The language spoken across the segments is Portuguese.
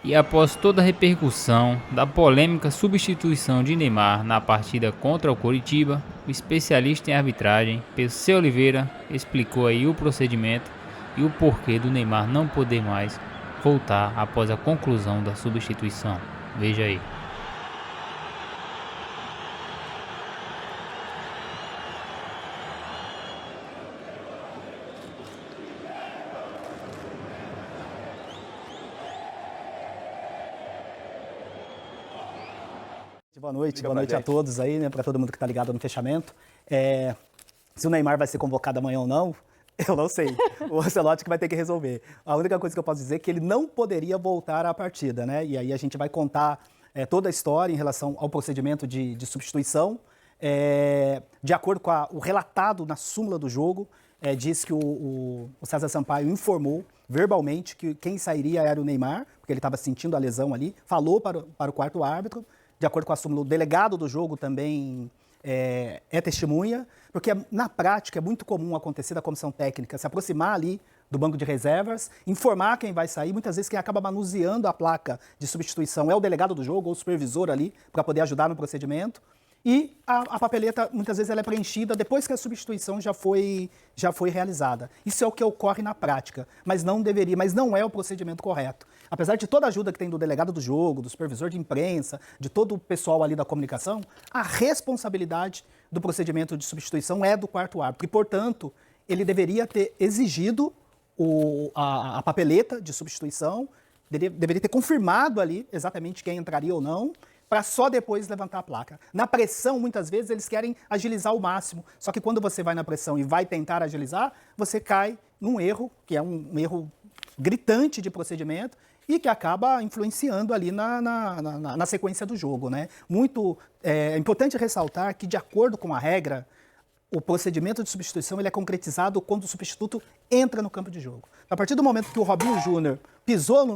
E após toda a repercussão da polêmica substituição de Neymar na partida contra o Coritiba, o especialista em arbitragem, PC Oliveira, explicou aí o procedimento e o porquê do Neymar não poder mais voltar após a conclusão da substituição. Veja aí. Boa noite a todos aí, né, para todo mundo que está ligado no fechamento. Se o Neymar vai ser convocado amanhã ou não, eu não sei. O Ancelotti que vai ter que resolver. A única coisa que eu posso dizer é que ele não poderia voltar à partida, né? E aí a gente vai contar toda a história em relação ao procedimento de substituição. De acordo com o relatado na súmula do jogo, diz que o César Sampaio informou verbalmente que quem sairia era o Neymar, porque ele estava sentindo a lesão ali, falou para o quarto árbitro. De acordo com a súmula, o delegado do jogo também é testemunha, porque na prática é muito comum acontecer da comissão técnica se aproximar ali do banco de reservas, informar quem vai sair. Muitas vezes quem acaba manuseando a placa de substituição é o delegado do jogo ou o supervisor ali, para poder ajudar no procedimento. E a papeleta, muitas vezes, ela é preenchida depois que a substituição já foi realizada. Isso é o que ocorre na prática, mas não é o procedimento correto. Apesar de toda a ajuda que tem do delegado do jogo, do supervisor de imprensa, de todo o pessoal ali da comunicação, a responsabilidade do procedimento de substituição é do quarto árbitro. E, portanto, ele deveria ter exigido a papeleta de substituição, deveria ter confirmado ali exatamente quem entraria ou não, para só depois levantar a placa. Na pressão, muitas vezes, eles querem agilizar ao máximo. Só que quando você vai na pressão e vai tentar agilizar, você cai num erro, que é um erro gritante de procedimento, e que acaba influenciando ali na sequência do jogo, né? É importante ressaltar que, de acordo com a regra, o procedimento de substituição ele é concretizado quando o substituto entra no campo de jogo. A partir do momento que o Robinho Júnior pisou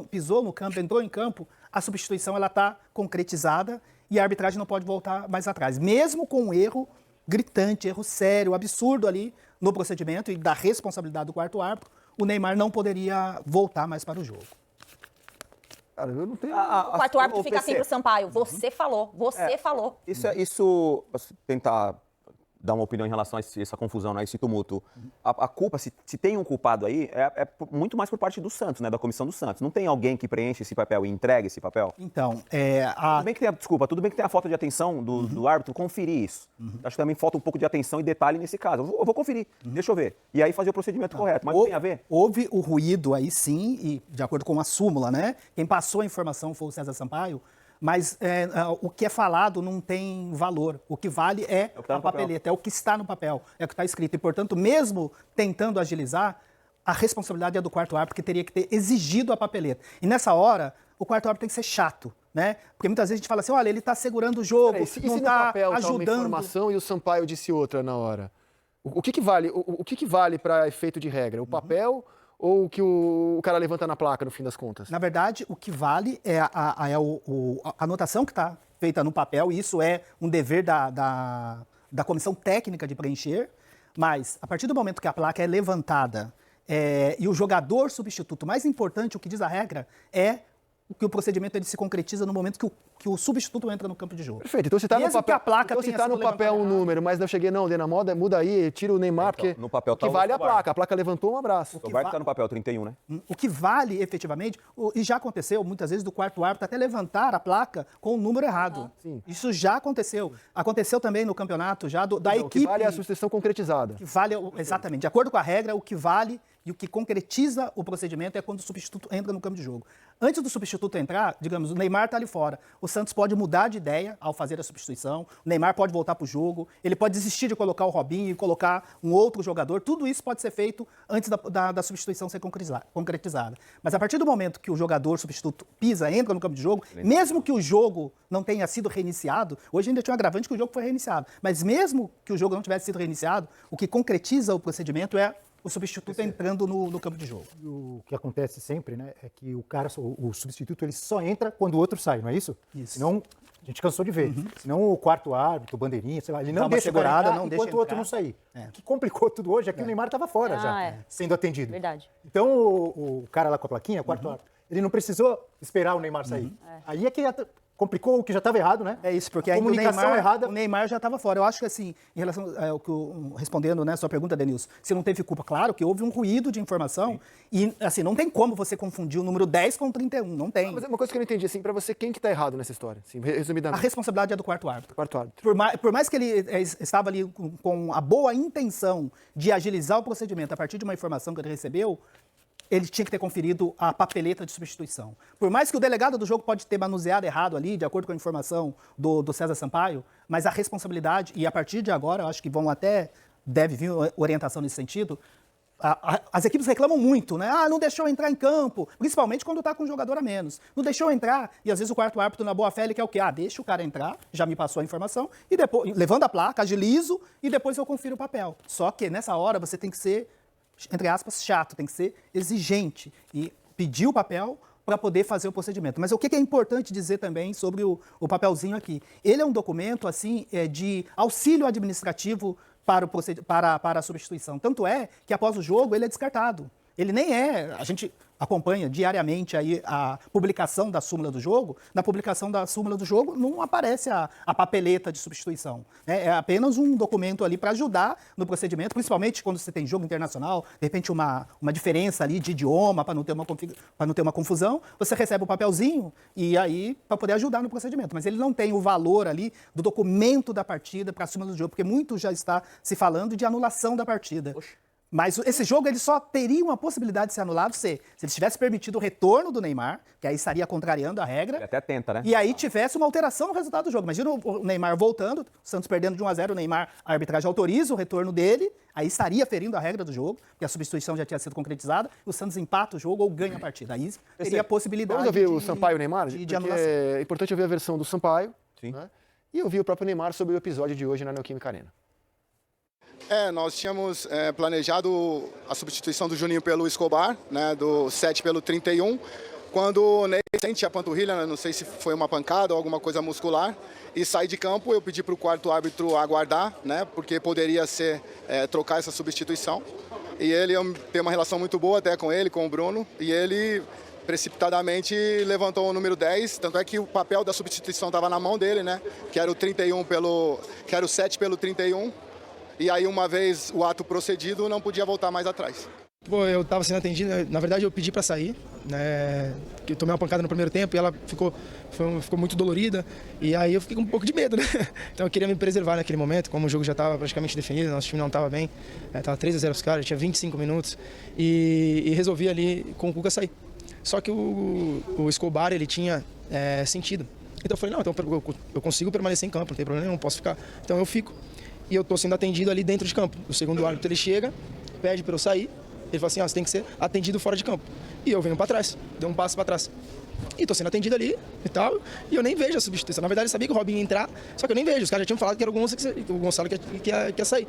no campo, entrou em campo, a substituição está concretizada e a arbitragem não pode voltar mais atrás. Mesmo com um erro gritante, erro sério, absurdo ali no procedimento e da responsabilidade do quarto árbitro, o Neymar não poderia voltar mais para o jogo. Cara, eu não tenho... O quarto árbitro fica assim pro Sampaio. Você falou. Isso, tentar dar uma opinião em relação a essa confusão, a esse tumulto. A culpa, se tem um culpado aí, é muito mais por parte do Santos, né, da comissão do Santos. Não tem alguém que preenche esse papel e entregue esse papel? Então, tudo bem que tem a falta de atenção do árbitro conferir isso. Acho que também falta um pouco de atenção e detalhe nesse caso. Eu vou conferir, deixa eu ver. E aí fazer o procedimento correto, mas não tem a ver? Houve o ruído aí sim, e de acordo com a súmula, né? Quem passou a informação foi o César Sampaio, mas o que é falado não tem valor. O que vale é a papeleta, é o que está no papel, é o que está escrito. E, portanto, mesmo tentando agilizar, a responsabilidade é do quarto árbitro, que teria que ter exigido a papeleta. E nessa hora, o quarto árbitro tem que ser chato, né? Porque muitas vezes a gente fala assim, olha, ele está segurando o jogo, não está ajudando. Tá uma informação e o Sampaio disse outra na hora. O que vale para efeito de regra? O papel ou o que o cara levanta na placa, no fim das contas? Na verdade, o que vale é a anotação que está feita no papel, e isso é um dever da comissão técnica de preencher, mas a partir do momento que a placa é levantada e o jogador substituto, mais importante, o que diz a regra, é que o procedimento ele se concretiza no momento que o substituto entra no campo de jogo. Perfeito. Então, se está no papel, no papel um número, mas não cheguei, não, Dena, muda aí, tira o Neymar, porque no papel que vale a placa. A placa levantou, um abraço. O VAR está no papel 31, né? O que vale, efetivamente, e já aconteceu muitas vezes do quarto árbitro até levantar a placa com o número errado. Isso já aconteceu. Aconteceu também no campeonato já da equipe. O que vale é a substituição concretizada. Exatamente. De acordo com a regra, o que vale e o que concretiza o procedimento é quando o substituto entra no campo de jogo. Antes do substituto entrar, digamos, o Neymar está ali fora. O Santos pode mudar de ideia ao fazer a substituição. O Neymar pode voltar para o jogo. Ele pode desistir de colocar o Robinho e colocar um outro jogador. Tudo isso pode ser feito antes da substituição ser concretizada. Mas a partir do momento que o jogador substituto pisa, entra no campo de jogo, mesmo que o jogo não tenha sido reiniciado, hoje ainda tinha um agravante que o jogo foi reiniciado, mas mesmo que o jogo não tivesse sido reiniciado, o que concretiza o procedimento é o substituto entrando no campo de jogo. O que acontece sempre, né, é que o substituto ele só entra quando o outro sai, não é isso? Isso. Senão, a gente cansou de ver. Senão o quarto árbitro, o bandeirinha, sei lá, ele não Dá uma deixa segurada, entrar não enquanto deixa o outro entrar. não sair. O que complicou tudo hoje é que o Neymar estava fora sendo atendido. Verdade. Então o cara lá com a plaquinha, o quarto árbitro, Ele não precisou esperar o Neymar sair. Aí é que complicou o que já estava errado, né? É isso, porque a ainda comunicação errada. o Neymar já estava fora. Eu acho que assim, em relação ao que respondendo, né, sua pergunta, Denilson, se não teve culpa, claro que houve um ruído de informação e assim, não tem como você confundir o número 10 com o 31, não tem. Mas é uma coisa que eu não entendi, assim, pra você, quem que tá errado nessa história? Assim, A resumidamente. responsabilidade é do quarto árbitro. Quarto árbitro. Por mais que ele estava ali com a boa intenção de agilizar o procedimento a partir de uma informação que ele recebeu, ele tinha que ter conferido a papeleta de substituição. Por mais que o delegado do jogo pode ter manuseado errado ali, de acordo com a informação do César Sampaio, mas a responsabilidade, e a partir de agora, eu acho que deve vir orientação nesse sentido, as equipes reclamam muito, né? Não deixou entrar em campo, principalmente quando está com um jogador a menos. Não deixou entrar, e às vezes o quarto árbitro, na boa fé, ele quer o quê? Deixa o cara entrar, já me passou a informação, e depois, levando a placa, agilizo, e depois eu confiro o papel. Só que nessa hora você tem que ser, entre aspas, chato, tem que ser exigente e pedir o papel para poder fazer o procedimento. Mas o que é importante dizer também sobre o papelzinho aqui? Ele é um documento assim de auxílio administrativo para a substituição. Tanto é que após o jogo ele é descartado. Ele nem a gente acompanha diariamente aí a publicação da súmula do jogo. Na publicação da súmula do jogo não aparece a papeleta de substituição, né? É apenas um documento ali para ajudar no procedimento, principalmente quando você tem jogo internacional, de repente uma diferença ali de idioma, para não ter uma confusão, você recebe o papelzinho e aí para poder ajudar no procedimento. Mas ele não tem o valor ali do documento da partida para a súmula do jogo, porque muito já está se falando de anulação da partida. Mas esse jogo ele só teria uma possibilidade de ser anulado se eles tivessem permitido o retorno do Neymar, que aí estaria contrariando a regra. Ele até tenta, né? E aí tivesse uma alteração no resultado do jogo. Imagina o Neymar voltando, o Santos perdendo de 1-0, o Neymar, a arbitragem autoriza o retorno dele, aí estaria ferindo a regra do jogo, porque a substituição já tinha sido concretizada, o Santos empata o jogo ou ganha a partida. Aí teria a possibilidade Vamos ouvir o Sampaio e o Neymar? de anulação. É importante ouvir a versão do Sampaio. Sim. Né? E ouvir o próprio Neymar sobre o episódio de hoje na Neoquímica Arena. Nós tínhamos planejado a substituição do Juninho pelo Escobar, né, do 7 pelo 31, quando o Ney sente a panturrilha, né, não sei se foi uma pancada ou alguma coisa muscular, e sai de campo. Eu pedi para o quarto árbitro aguardar, né, porque poderia ser trocar essa substituição. E ele tem uma relação muito boa até com ele, com o Bruno, e ele precipitadamente levantou o número 10, tanto é que o papel da substituição estava na mão dele, né, que era o 7 pelo 31. E aí, uma vez o ato procedido, não podia voltar mais atrás. Pô, eu estava sendo atendido, na verdade eu pedi para sair, né? Eu tomei uma pancada no primeiro tempo e ela ficou muito dolorida, e aí eu fiquei com um pouco de medo, né? Então eu queria me preservar naquele momento, como o jogo já estava praticamente definido, nosso time não estava bem, estava 3-0 os caras, tinha 25 minutos, e resolvi ali com o Cuca sair. Só que o Escobar, ele tinha sentido. Então eu falei, não, então eu consigo permanecer em campo, não tem problema nenhum, posso ficar. Então eu fico. E eu estou sendo atendido ali dentro de campo. O segundo árbitro, ele chega, pede para eu sair, ele fala assim, você tem que ser atendido fora de campo. E eu venho para trás, dei um passo para trás. E estou sendo atendido ali e tal, e eu nem vejo a substituição. Na verdade, eu sabia que o Robinho ia entrar, só que eu nem vejo. Os caras já tinham falado que era o Gonçalo que ia sair.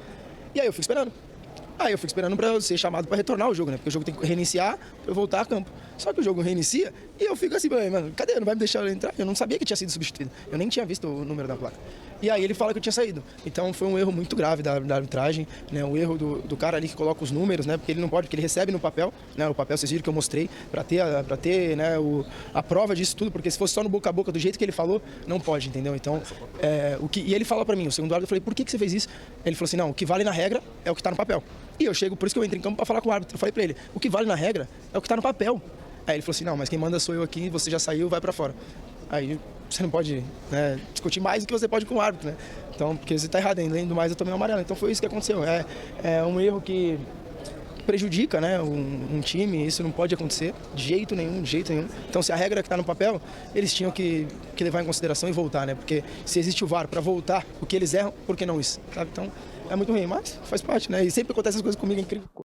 E aí eu fico esperando. Aí eu fico esperando para eu ser chamado para retornar o jogo, né? Porque o jogo tem que reiniciar para eu voltar a campo. Só que o jogo reinicia e eu fico assim, mano, cadê? Não vai me deixar eu entrar? Eu não sabia que tinha sido substituído. Eu nem tinha visto o número da placa. E aí ele fala que eu tinha saído. Então foi um erro muito grave da arbitragem, né? Um erro do cara ali que coloca os números, né? Porque ele não pode, porque ele recebe no papel, né? O papel, vocês viram que eu mostrei, para ter né, a prova disso tudo, porque se fosse só no boca a boca, do jeito que ele falou, não pode, entendeu? Então, e ele fala para mim, o segundo árbitro, eu falei, por que você fez isso? Ele falou assim, não, o que vale na regra é o que está no papel. E eu chego, por isso que eu entro em campo para falar com o árbitro. Eu falei para ele, o que vale na regra é o que está no papel. Aí ele falou assim, não, mas quem manda sou eu aqui, você já saiu, vai para fora. Aí você não pode, né, discutir mais do que você pode com o árbitro, né? Então, porque você está errado, além do mais eu tomei um amarelo. Então foi isso que aconteceu. É um erro que prejudica, né, um time, isso não pode acontecer de jeito nenhum. Então, se a regra que está no papel, eles tinham que levar em consideração e voltar, né? Porque se existe o VAR para voltar o que eles erram, por que não isso? Sabe? Então, é muito ruim, mas faz parte, né? E sempre acontece essas coisas comigo, é incrível.